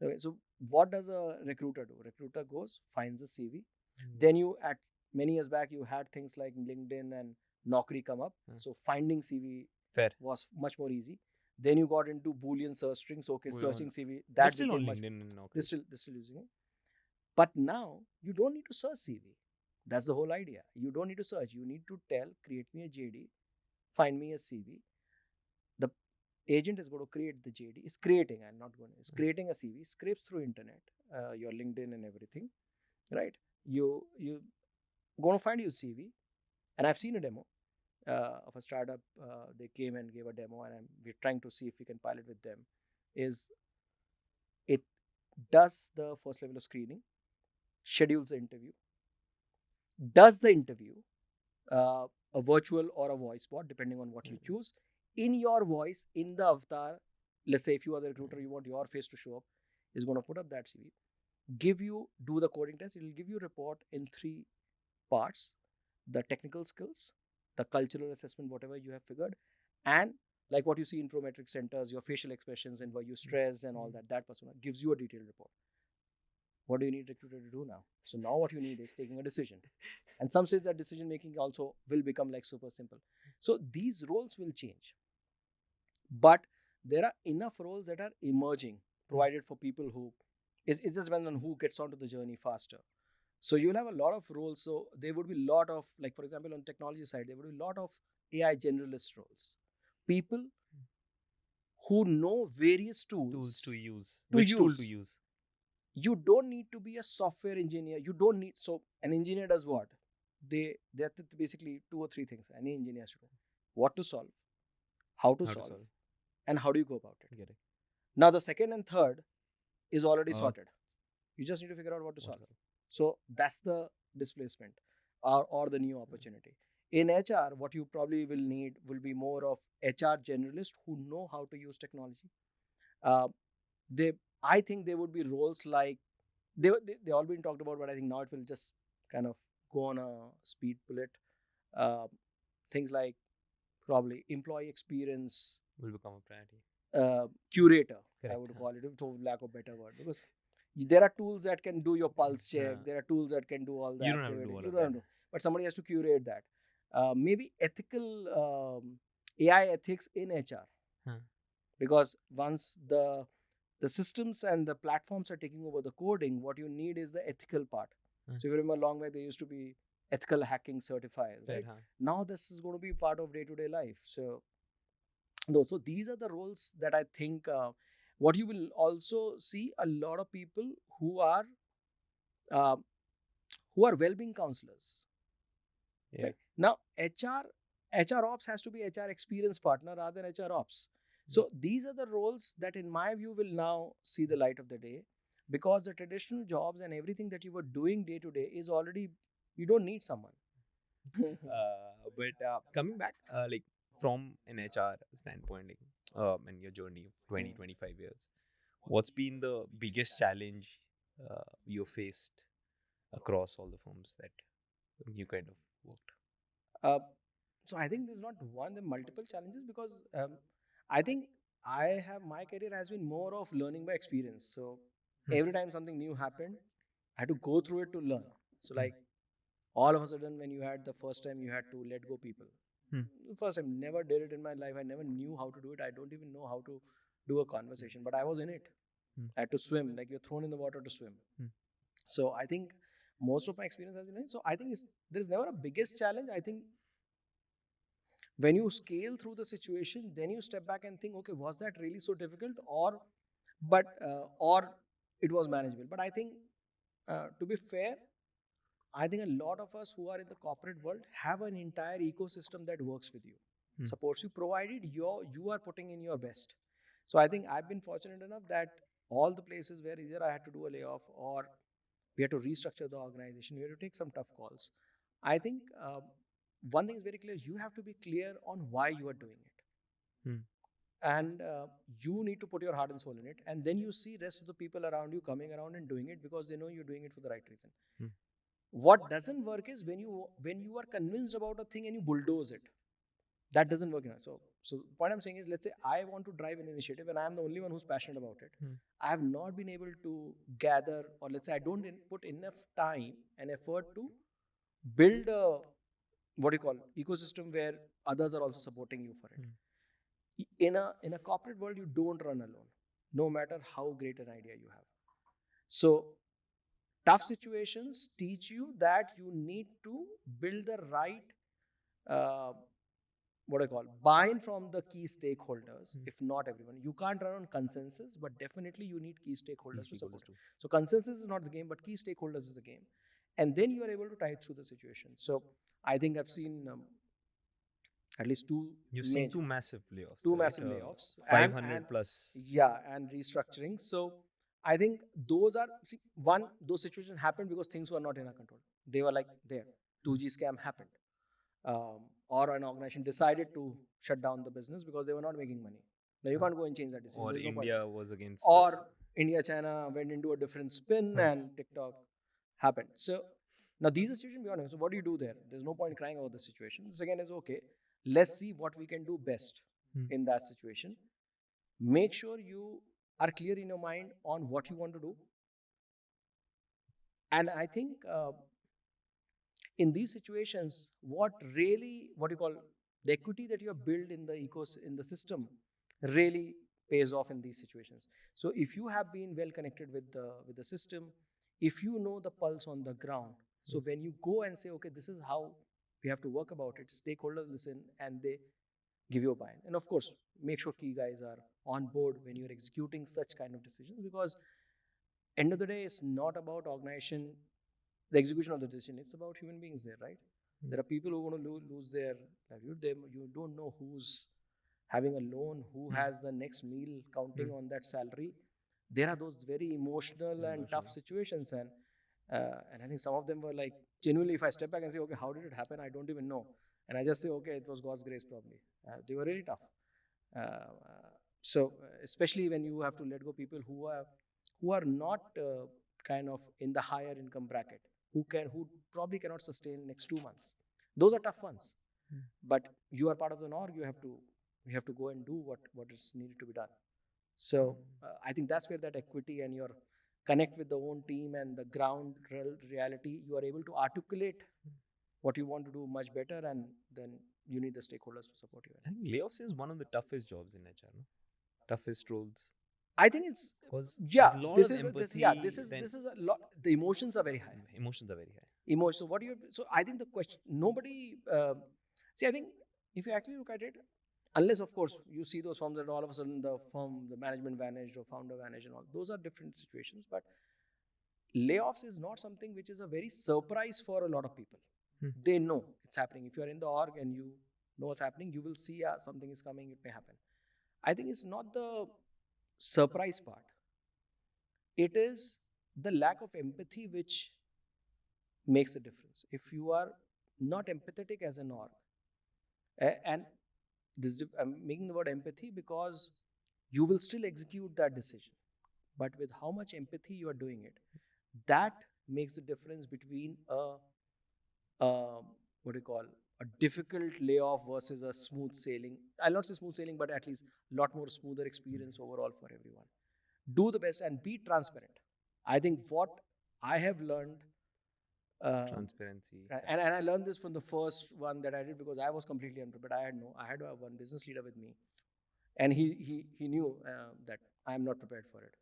Okay, so what does a recruiter do? Recruiter goes, finds a CV. Then you, at many years back, you had things like LinkedIn and Naukri come up. So finding CV was much more easy. Then you got into Boolean search strings. Okay, searching CV. That still on became LinkedIn and Naukri. They're still using it. But now you don't need to search CV. That's the whole idea. You don't need to search. You need to tell, create me a JD, find me a CV. The agent is going to create the JD. It's creating, I'm not going to. It's creating a CV, scrapes through internet, your LinkedIn and everything, right? You going to find your CV, and I've seen a demo of a startup. They came and gave a demo, and we're trying to see if we can pilot with them. Is it does the first level of screening, schedules the interview, does the interview, a virtual or a voice bot, depending on what you choose, in your voice, in the avatar. Let's say if you are the recruiter, you want your face to show up, is going to put up that CV, do the coding test. It will give you a report in 3 parts: the technical skills, the cultural assessment, whatever you have figured, and like what you see in prometric centers, your facial expressions and were you stressed and all that persona gives you a detailed report. What do you need recruiter to do now? So now what you need is taking a decision. And some says that decision making also will become like super simple. So these roles will change. But there are enough roles that are emerging, provided for people who, it just depends on who gets onto the journey faster. So you'll have a lot of roles. So there would be a lot of, like for example, on technology side, there would be a lot of AI generalist roles. People who know various tools to use. Which tool to use? You don't need to be a software engineer. You don't need, so an engineer does what? They have basically 2 or 3 things any engineer has to do. What to solve, how to solve, and how do you go about it. Now the second and third is already sorted. You just need to figure out what to solve. So that's the displacement or the new opportunity. In HR, what you probably will need will be more of HR generalists who know how to use technology. I think there would be roles like, they all been talked about, but I think now it will just kind of go on a speed bullet. Things like probably employee experience will become a priority. Curator, I would call it, for lack of better word, because there are tools that can do your pulse check. There are tools that can do all that. You don't have to do all of that. But somebody has to curate that. Maybe ethical AI ethics in HR, because once the systems and the platforms are taking over the coding, what you need is the ethical part. So if you remember long back, there used to be ethical hacking certifiers, right? Now this is going to be part of day-to-day life. So these are the roles that I think what you will also see a lot of people who are well-being counselors. Right? Now HR ops has to be HR experience partner rather than HR ops. So these are the roles that in my view will now see the light of the day, because the traditional jobs and everything that you were doing day to day is already, you don't need someone. But coming back, like from an HR standpoint, and your journey of 25 years, what's been the biggest challenge you faced across all the firms that you kind of worked? So I think there's not one, there are multiple challenges, because I think my career has been more of learning by experience. So every time something new happened, I had to go through it to learn. So like all of a sudden, when you had the first time you had to let go people, first time, never did it in my life. I never knew how to do it. I don't even know how to do a conversation, but I was in it. I had to swim, like you're thrown in the water to swim. So I think most of my experience has been in. So I think there's never a biggest challenge. I think when you scale through the situation, then you step back and think, okay, was that really so difficult, or it was manageable? But I think, to be fair, I think a lot of us who are in the corporate world have an entire ecosystem that works with you, supports you, provided you are putting in your best. So I think I've been fortunate enough that all the places where either I had to do a layoff or we had to restructure the organization, we had to take some tough calls. I think one thing is very clear: you have to be clear on why you are doing it, and you need to put your heart and soul in it. And then you see rest of the people around you coming around and doing it because they know you're doing it for the right reason. What doesn't work is when you are convinced about a thing and you bulldoze it. That doesn't work enough. So what I'm saying is, let's say I want to drive an initiative and I'm the only one who's passionate about it. I have not been able to gather, or let's say I don't put enough time and effort to build a, what do you call, ecosystem where others are also supporting you for it. In a corporate world, you don't run alone, no matter how great an idea you have. So tough situations teach you that you need to build the right, what I call, buy-in from the key stakeholders. If not everyone, you can't run on consensus, but definitely you need key stakeholders to support. So consensus is not the game, but key stakeholders is the game, and then you are able to tide through the situation. So I think I've seen at least two. You've seen two massive layoffs. Two massive layoffs. 500 and plus. Yeah, and restructuring. So I think those are, those situations happened because things were not in our control. They were like there. 2G scam happened. Or an organization decided to shut down the business because they were not making money. Now you can't go and change that decision. Or There's no India point. was against. Or India, China went into a different spin and TikTok happened. So now these are situations beyond. So what do you do there? There's no point crying about the situation. The second is, okay, let's see what we can do best in that situation. Make sure you are clear in your mind on what you want to do. And I think in these situations, what you call, the equity that you have built in the system really pays off in these situations. So if you have been well connected with the system, if you know the pulse on the ground, so when you go and say, okay, this is how we have to work about it, stakeholders listen and they give you a buy-in. And of course, make sure key guys are on board when you're executing such kind of decisions, because end of the day, it's not about organization, the execution of the decision. It's about human beings there, right? There are people who want to lose their livelihood. You don't know who's having a loan, who has the next meal counting on that salary. There are those very emotional and tough situations, and I think some of them were like, genuinely, if I step back and say, okay, how did it happen? I don't even know, and I just say, okay, it was God's grace, probably. They were really tough. So especially when you have to let go people who are not kind of in the higher income bracket, who probably cannot sustain next 2 months. Those are tough ones. But you are part of the org. You have to go and do what is needed to be done. So I think that's where that equity and your connect with the own team and the ground reality, you are able to articulate what you want to do much better, and then you need the stakeholders to support you. I think layoffs is one of the toughest jobs in HR, no? Toughest roles. I think it's, this is a lot. The emotions are very high. Emotions are very high. So what do you? So I think the question, nobody. See, I think if you actually look at it, unless of course you see those firms that all of a sudden the management vanished or founder vanished and all, those are different situations. But layoffs is not something which is a very surprise for a lot of people. They know it's happening. If you are in the org and you know what's happening, you will see something is coming. It may happen. I think it's not the surprise part. It is the lack of empathy which makes a difference. If you are not empathetic as an org, and I'm making the word empathy because you will still execute that decision, but with how much empathy you are doing it, that makes the difference between what do you call, a difficult layoff versus a smooth sailing. I'll not say smooth sailing, but at least a lot more smoother experience overall for everyone. Do the best and be transparent. I think what I have learned, Transparency. and I learned this from the first one that I did because I was completely unprepared. I had one business leader with me, and he knew that I am not prepared for it,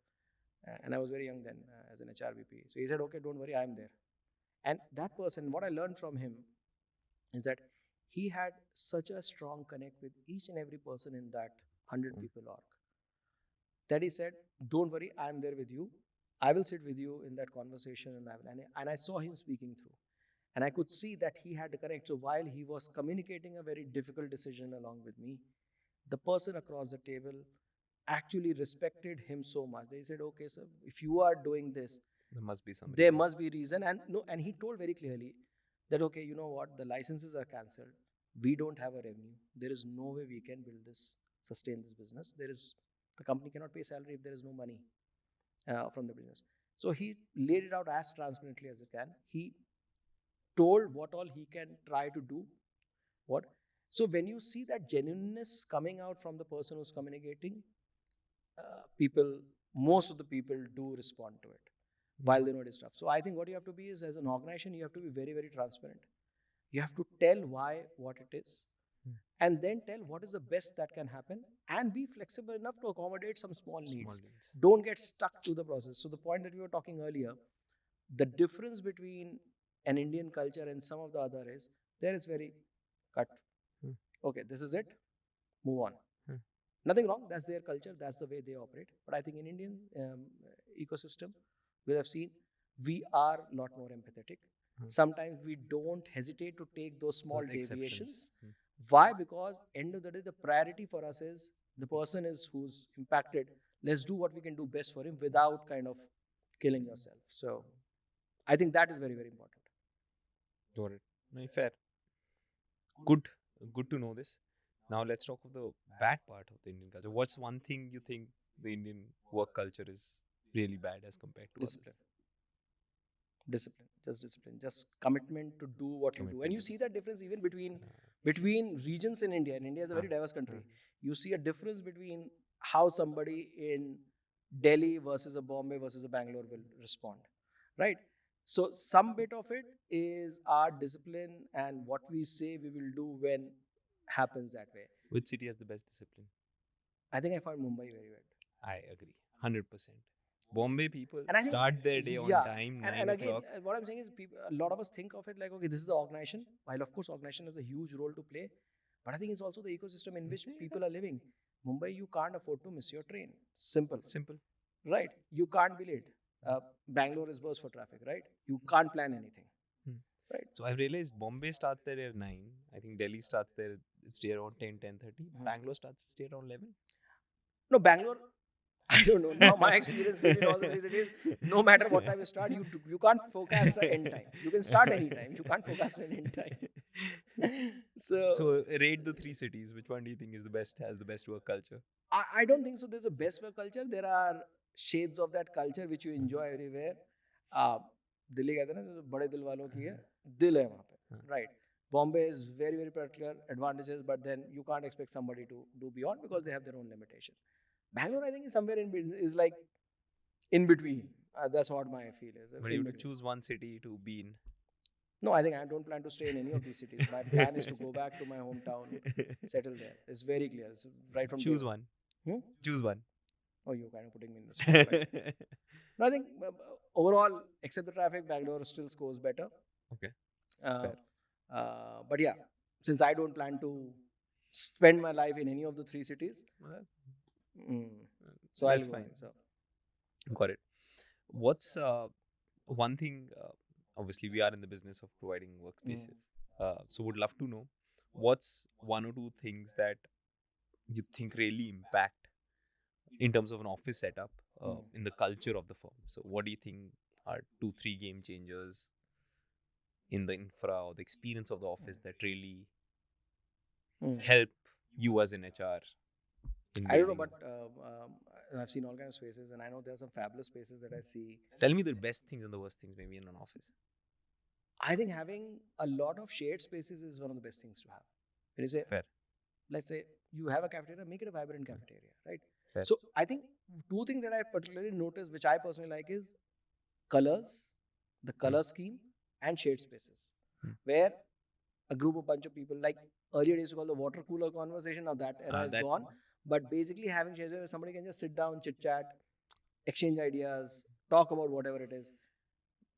and I was very young then as an HRBP. So he said, "Okay, don't worry, I am there." And that person, what I learned from him is that he had such a strong connect with each and every person in that 100 people org that he said, "Don't worry, I am there with you. I will sit with you in that conversation." And I saw him speaking through. And I could see that he had to connect. So while he was communicating a very difficult decision along with me, the person across the table actually respected him so much. They said, "Okay, sir, if you are doing this, There must be some there reason. must be reason." And no, and he told very clearly that, "Okay, you know what? The licenses are cancelled. We don't have a revenue. There is no way we can build this, sustain this business. The company cannot pay salary if there is no money from the business." So he laid it out as transparently as it can. He told what all he can try to do. What? So when you see that genuineness coming out from the person who's communicating, people, most of the people do respond to it while they know it is tough. So I think what you have to be is, as an organization, you have to be very, very transparent. You have to tell why, what it is, and then tell what is the best that can happen, and be flexible enough to accommodate some small needs. Don't get stuck to the process. So the point that we were talking earlier, the difference between an Indian culture and some of the other is there is very cut. Okay, this is it. Move on. Nothing wrong. That's their culture. That's the way they operate. But I think in Indian ecosystem, we have seen we are a lot more empathetic. Sometimes we don't hesitate to take those small deviations. Why? Because end of the day, the priority for us is the person is who's impacted. Let's do what we can do best for him without kind of killing yourself. So I think that is very, very important. Got it. No, fair. Good. Good to know this. Now let's talk of the bad part of the Indian culture. What's one thing you think the Indian work culture is really bad as compared to Discipline. Discipline, just commitment to do what you do. And you see that difference even between regions in India. And India is a very diverse country. You see a difference between how somebody in Delhi versus a Bombay versus a Bangalore will respond, right? So some bit of it is our discipline and what we say we will do when happens that way. Which city has the best discipline? I think I found Mumbai very well. I agree, 100%. Bombay people And I think, start their day on time, 9 and again, o'clock. what I'm saying is, a lot of us think of it like, okay, this is the organization. While of course organization has a huge role to play, but I think it's also the ecosystem in which people are living. Mumbai, you can't afford to miss your train. Simple. Right? You can't be late. Bangalore is worse for traffic, right? You can't plan anything. Right. So I've realized Bombay starts there at 9. I think Delhi starts there, it's day around 10, 10:30. Bangalore starts its day around 11. No, Bangalore, I don't know. Now my experience in all the three cities, no matter what time you start, you can't forecast an end time. You can start any time. You can't forecast an end time. So rate the 3 cities. Which one do you think is the best, has the best work culture? I don't think so. There's a best work culture. There are shades of that culture which you enjoy everywhere. Delhi कहते हैं ना, बड़े दिल वालों की है, दिल है वहाँ पे, right? Bombay is very, very particular advantages, but then you can't expect somebody to do beyond because they have their own limitation. Bangalore, I think, is somewhere in between, is like in between. That's what my feel is. But you have to choose one city to be in. No, I think I don't plan to stay in any of these cities. My plan is to go back to my hometown, settle there. It's very clear. It's right from choose one. Choose one. Oh, you're kind of putting me in the spot. Right? No, I think overall, except the traffic, Bangalore still scores better. Okay. But yeah, since I don't plan to spend my life in any of the 3 cities, so that's I'll fine. So. Got it. What's one thing? Obviously, we are in the business of providing workspaces. So would love to know what's 1 or 2 things that you think really impact in terms of an office setup in the culture of the firm. So what do you think are 2-3 game changers in the infra or the experience of the office that really help you as an HR? I don't know, but I've seen all kinds of spaces, and I know there are some fabulous spaces that I see. Tell me the best things and the worst things maybe in an office. I think having a lot of shared spaces is one of the best things to have. When you say, Fair. let's say you have a cafeteria, make it a vibrant cafeteria, right? Fair. So I think two things that I particularly noticed, which I personally like, is colors, the color scheme, and shared spaces, where a bunch of people, like earlier days to call the water cooler conversation, now that era is gone. But basically having shared where somebody can just sit down, chit chat, exchange ideas, talk about whatever it is.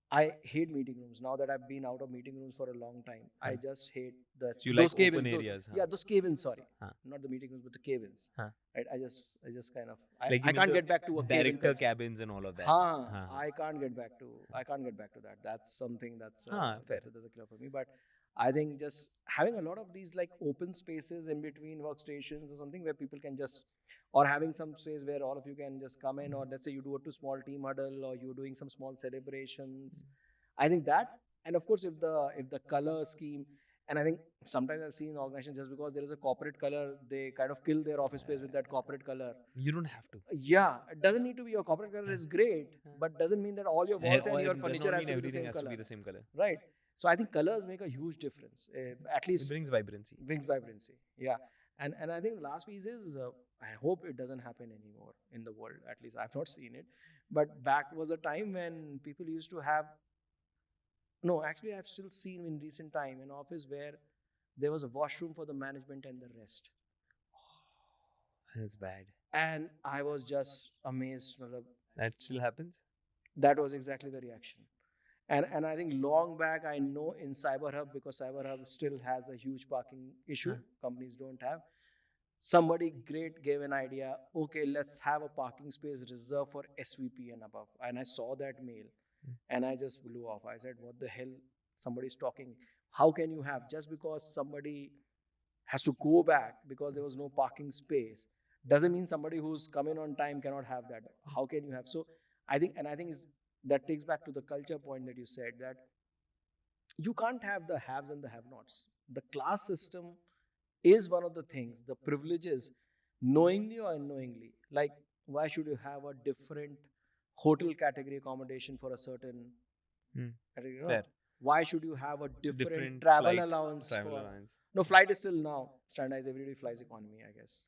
I hate meeting rooms. Now that I've been out of meeting rooms for a long time, I just hate So you those like open cave-ins. areas, Yeah, those cave-ins. Sorry, Huh. not the meeting rooms, but the cave-ins. Huh. Right? I just kind of Like you I mean can't the get back to a cave-in director culture. cabins and all of that. I can't get back to that. That's something that's Fair. that's a killer for me. But I think just having a lot of these like open spaces in between workstations or something where people can just, or having some space where all of you can just come in, or let's say you do a two small team huddle, or you're doing some small celebrations. I think that, and of course if the color scheme, and I think sometimes I've seen organizations, just because there is a corporate color, they kind of kill their office space with that corporate color. You don't have to. Yeah, it doesn't need to be, your corporate color is great, but doesn't mean that all your walls and your furniture has to be the same color. Right. So I think colors make a huge difference. At least it brings vibrancy. Yeah. And I think the last piece is, I hope it doesn't happen anymore in the world. At least I've not seen it. But back was a time when people used to have, no, actually I've still seen in recent time an office where there was a washroom for the management and the rest. That's bad. And I was just amazed. That still happens? That was exactly the reaction. And I think long back, I know in CyberHub, because CyberHub still has a huge parking issue, companies don't have. Somebody great gave an idea, okay, let's have a parking space reserved for SVP and above. And I saw that mail and I just blew off. I said, what the hell? Somebody's talking. How can you have, just because somebody has to go back because there was no parking space, doesn't mean somebody who's coming on time cannot have that. How can you have? So I think that takes back to the culture point that you said, that you can't have the haves and the have-nots. The class system is one of the things, the privileges, knowingly or unknowingly. Like, why should you have a different hotel category accommodation for a certain category? Fair. Why should you have a different travel allowance? No, flight is still now standardized. Everybody flies economy, I guess.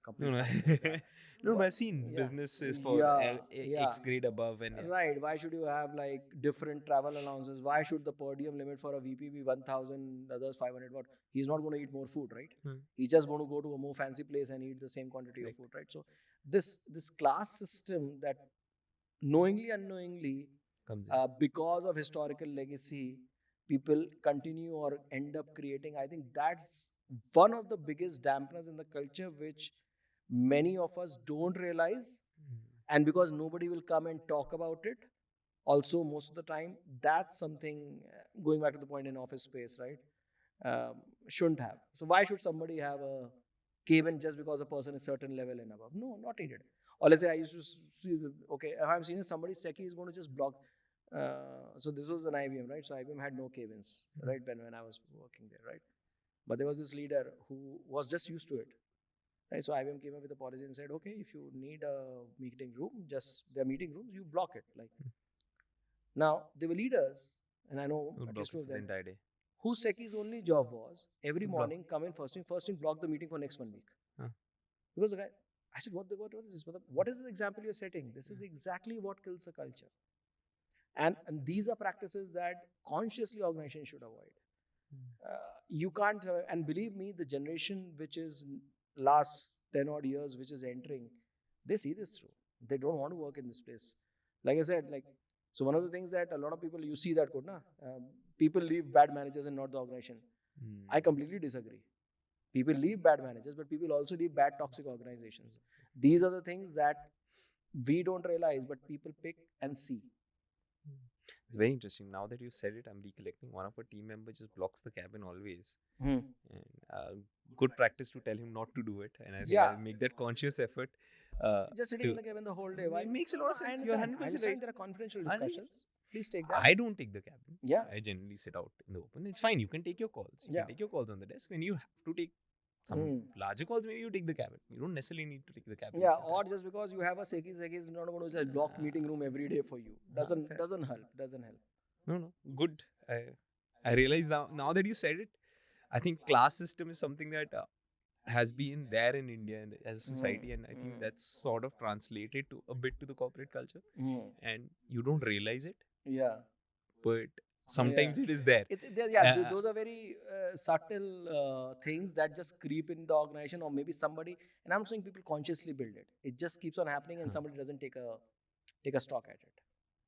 No, but I've seen businesses for X grade above. And right. Why should you have like different travel allowances? Why should the per diem limit for a VP be 1,000, others 500? What? He's not going to eat more food, right? He's just going to go to a more fancy place and eat the same quantity of food, right? So this class system that knowingly, unknowingly, because of historical legacy, people continue or end up creating. I think that's one of the biggest dampeners in the culture, which many of us don't realize. And because nobody will come and talk about it, also most of the time, that's something, going back to the point in office space, right? Shouldn't have. So why should somebody have a cabin just because a person is certain level and above? No, not needed. Or let's say I used to see, okay, if I'm seeing somebody's secchi is going to just block. So this was an IBM, right? So IBM had no cabins, right, when I was working there, right? But there was this leader who was just used to it, right? So IBM came up with a policy and said, okay, if you need a meeting room, just their meeting rooms, you block it. Like, now they were leaders, and I know at least two of them, whose secchi's only job was every morning come in first thing, block the meeting for next 1 week. Because the guy, I said, what is this? What is the example you're setting? This is exactly what kills a culture. And these are practices that consciously organizations should avoid. You can't, and believe me, the generation which is last 10 odd years, which is entering, they see this through. They don't want to work in this place. Like I said, so one of the things that a lot of people, you see that, people leave bad managers and not the organization. I completely disagree. People leave bad managers, but people also leave bad toxic organizations. These are the things that we don't realize, but people pick and see. It's very interesting. Now that you said it, I'm recollecting one of our team members just blocks the cabin always. And good practice to tell him not to do it. And I think I'll make that conscious effort. Just sitting in the cabin the whole day. Why? It makes a lot of sense. You're 100% right. There are confidential discussions. Please take that. I don't take the cabin. Yeah. I generally sit out in the open. It's fine. You can take your calls. You can take your calls on the desk. When you have to take some larger calls, maybe you take the cabin. You don't necessarily need to take the cabin. Yeah, or just because you have a Sekis is not going to just block meeting room every day for you. Doesn't help. No. Good. I realize now that you said it, I think class system is something that has been there in India and as a society, and I think that's sort of translated to a bit to the corporate culture, and you don't realize it, Yeah. but sometimes it is there. Those are very subtle things that just creep in the organization, or maybe somebody. And I'm not saying people consciously build it. It just keeps on happening, and somebody doesn't take a stock at it.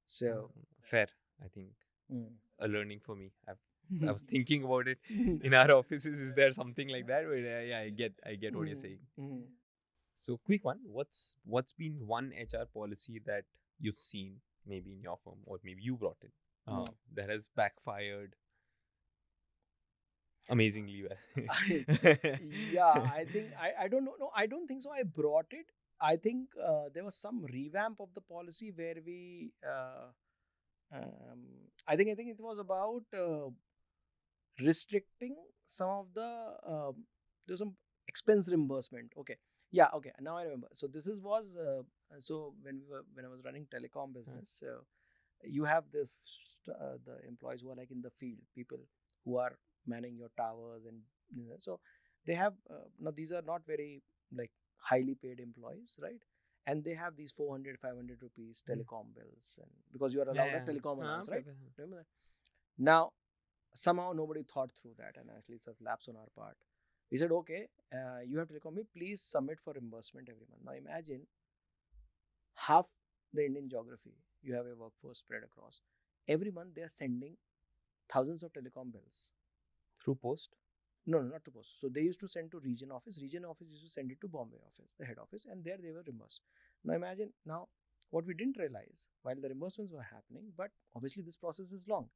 So Fair, I think mm. a learning for me. I was thinking about it in our offices. Is there something like that? But yeah, I get what you're saying. So quick one. What's been one HR policy that you've seen maybe in your firm or maybe you brought in that has backfired amazingly well? I think I don't know. No, I don't think so. I brought it. I think there was some revamp of the policy where we. I think it was about restricting some of the there's some expense reimbursement. Okay, yeah, okay. Now I remember. So this was so when I was running telecom business. You have the employees who are like in the field, people who are manning your towers, and so they have now these are not very like highly paid employees, right? And they have these 400 500 rupees telecom bills, and because you are allowed a telecom allowance, right? Remember that? Now somehow nobody thought through that, and at least a lapse on our part. We said, okay, you have telecom bill, please submit for reimbursement every month. Now imagine half the Indian geography, you have a workforce spread across. Every month they are sending thousands of telecom bills. Through post? No, not to post. So they used to send to region office. Region office used to send it to Bombay office, the head office, and there they were reimbursed. Now imagine what we didn't realize while the reimbursements were happening, but obviously this process is long.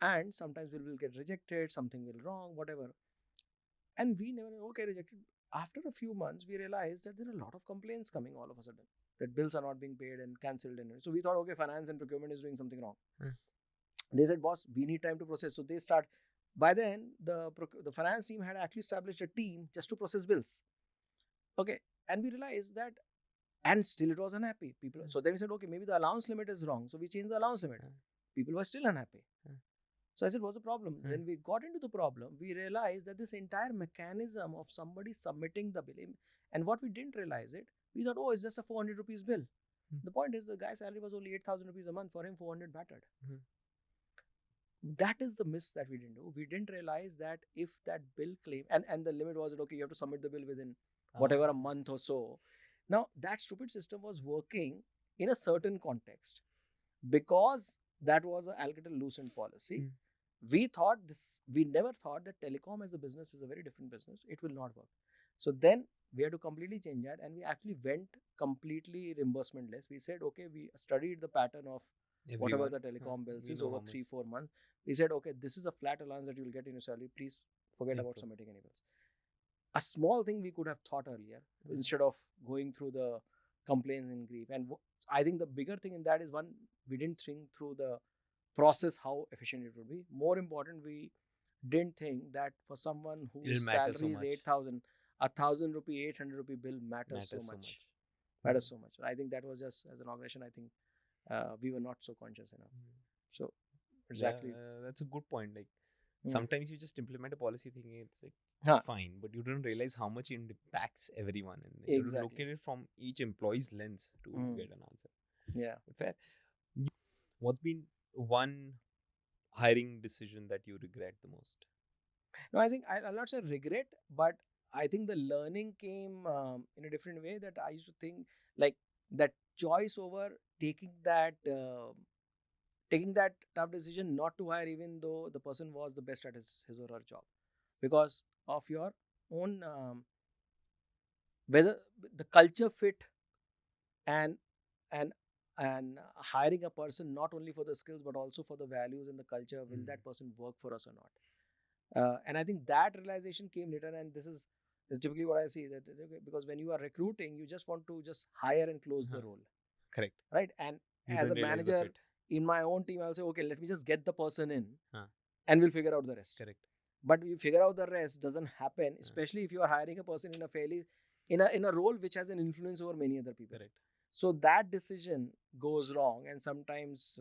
And sometimes we will get rejected, something will wrong, whatever. And we never, okay, rejected. After a few months, we realized that there are a lot of complaints coming all of a sudden, that bills are not being paid and cancelled. And so we thought, okay, finance and procurement is doing something wrong. They said, boss, we need time to process. So they start. By then, the finance team had actually established a team just to process bills. Okay, and we realized that, and still it was unhappy. People. So then we said, okay, maybe the allowance limit is wrong. So we changed the allowance limit. People were still unhappy. So I said, what's the problem? When we got into the problem, we realized that this entire mechanism of somebody submitting the bill, and what we didn't realize it, we thought, oh, it's just a 400 rupees bill. The point is, the guy's salary was only 8,000 rupees a month. For him, 400 mattered. That is the miss that we didn't do. We didn't realize that if that bill claim, and the limit was that, okay, you have to submit the bill within whatever a month or so. Now, that stupid system was working in a certain context because that was an Alcatel-Lucent policy. We never thought that telecom as a business is a very different business. It will not work. So then we had to completely change that, and we actually went completely reimbursementless. We said, okay, we studied the pattern of whatever the telecom bills is over 3-4 months. We said, okay, this is a flat allowance that you will get in your salary. Please forget about submitting any bills. A small thing we could have thought earlier instead of going through the complaints in grief. And I think the bigger thing in that is, one, we didn't think through the process how efficient it would be. More important, we didn't think that for someone whose salary is 8,000, 1,000 rupee, 800 rupee bill matters so much. Matters so much. I think that was just, as an organization, I think we were not so conscious enough. So exactly, that's a good point. Like sometimes you just implement a policy thinking it's like fine, but you don't realize how much it impacts everyone, and you don't look at it from each employee's lens to get an answer. Yeah, fair. What's been one hiring decision that you regret the most? No, I think I'll not say regret, but I think the learning came in a different way. That I used to think like that choice over taking that tough decision not to hire, even though the person was the best at his or her job, because of your own whether the culture fit, and hiring a person not only for the skills but also for the values and the culture. Will that person work for us or not? And I think that realization came later, and this is typically what I see, that because when you are recruiting, you just want to just hire and close the role. Correct. Right? And you as a manager in my own team, I'll say, okay, let me just get the person in and we'll figure out the rest. Correct. But you figure out the rest doesn't happen, especially if you are hiring a person in a fairly in a role which has an influence over many other people. Correct. So that decision goes wrong, and sometimes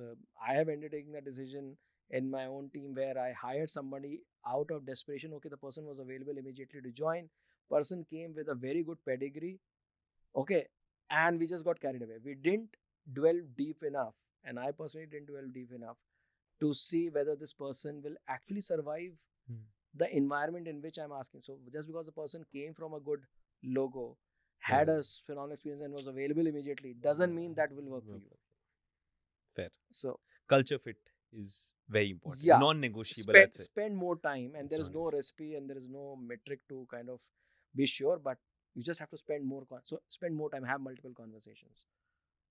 I have ended taking that decision in my own team where I hired somebody out of desperation. Okay, the person was available immediately to join. Person came with a very good pedigree. Okay, and we just got carried away. We didn't dwell deep enough, and I personally didn't dwell deep enough to see whether this person will actually survive the environment in which I'm asking. So just because the person came from a good logo, had a phenomenal experience and was available immediately, doesn't mean that will work for you. Fair. So culture fit is very important. yeah, Non-negotiable, I'd say. spend more time, and It's there is no recipe and there is no metric to kind of be sure, but you just have to spend more. So spend more time, have multiple conversations.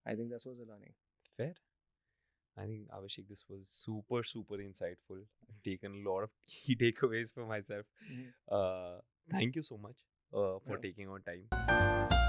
I think that was the learning. Fair. I think, Abhishek, this was super, super insightful. I've taken a lot of key takeaways for myself. Thank you so much for taking our time.